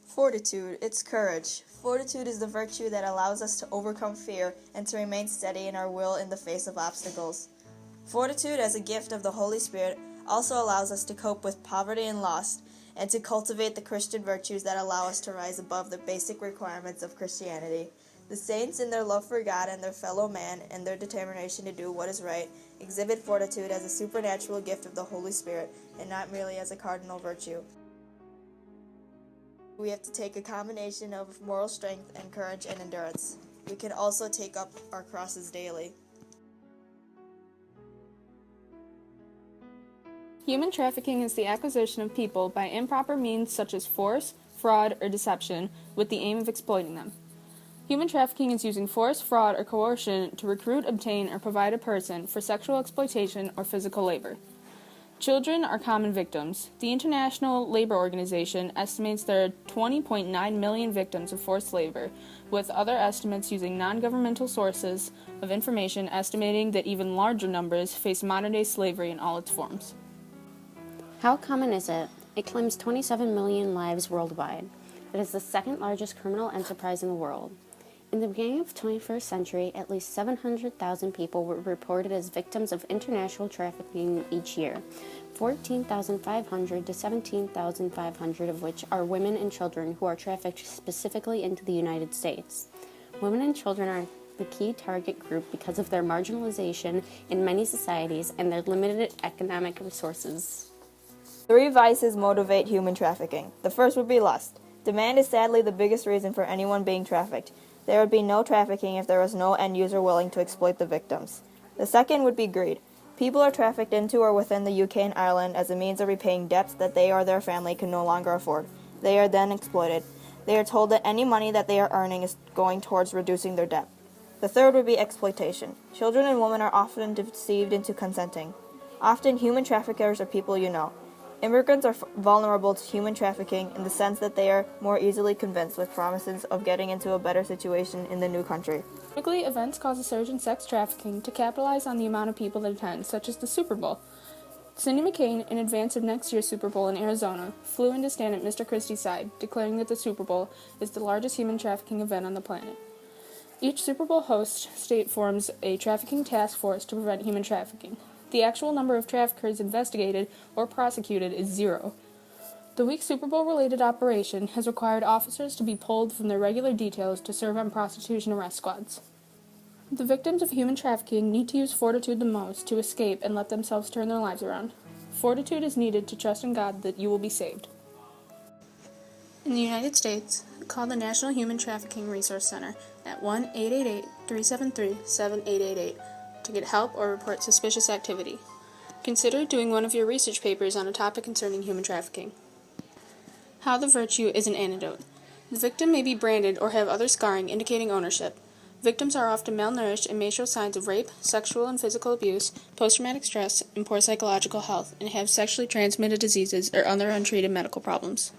Fortitude, it's courage. Fortitude is the virtue that allows us to overcome fear and to remain steady in our will in the face of obstacles. Fortitude, as a gift of the Holy Spirit, also allows us to cope with poverty and loss, and to cultivate the Christian virtues that allow us to rise above the basic requirements of Christianity. The saints, in their love for God and their fellow man, and their determination to do what is right, exhibit fortitude as a supernatural gift of the Holy Spirit, and not merely as a cardinal virtue. We have to take a combination of moral strength and courage and endurance. We can also take up our crosses daily. Human trafficking is the acquisition of people by improper means such as force, fraud, or deception, with the aim of exploiting them. Human trafficking is using force, fraud, or coercion to recruit, obtain, or provide a person for sexual exploitation or physical labor. Children are common victims. The International Labor Organization estimates there are 20.9 million victims of forced labor, with other estimates using non-governmental sources of information estimating that even larger numbers face modern-day slavery in all its forms. How common is it? It claims 27 million lives worldwide. It is the second largest criminal enterprise in the world. In the beginning of the 21st century, at least 700,000 people were reported as victims of international trafficking each year, 14,500 to 17,500 of which are women and children who are trafficked specifically into the United States. Women and children are the key target group because of their marginalization in many societies and their limited economic resources. 3 vices motivate human trafficking. The first would be lust. Demand is sadly the biggest reason for anyone being trafficked. There would be no trafficking if there was no end user willing to exploit the victims. The second would be greed. People are trafficked into or within the UK and Ireland as a means of repaying debts that they or their family can no longer afford. They are then exploited. They are told that any money that they are earning is going towards reducing their debt. The third would be exploitation. Children and women are often deceived into consenting. Often human traffickers are people you know. Immigrants are vulnerable to human trafficking in the sense that they are more easily convinced with promises of getting into a better situation in the new country. Typically, events cause a surge in sex trafficking to capitalize on the amount of people that attend, such as the Super Bowl. Cindy McCain, in advance of next year's Super Bowl in Arizona, flew in to stand at Mr. Christie's side, declaring that the Super Bowl is the largest human trafficking event on the planet. Each Super Bowl host state forms a trafficking task force to prevent human trafficking. The actual number of traffickers investigated or prosecuted is 0. The week's Super Bowl-related operation has required officers to be pulled from their regular details to serve on prostitution arrest squads. The victims of human trafficking need to use fortitude the most to escape and let themselves turn their lives around. Fortitude is needed to trust in God that you will be saved. In the United States, call the National Human Trafficking Resource Center at 1-888-373-7888 to get help or report suspicious activity. Consider doing one of your research papers on a topic concerning human trafficking. How the virtue is an antidote. The victim may be branded or have other scarring indicating ownership. Victims are often malnourished and may show signs of rape, sexual and physical abuse, post-traumatic stress, and poor psychological health, and have sexually transmitted diseases or other untreated medical problems.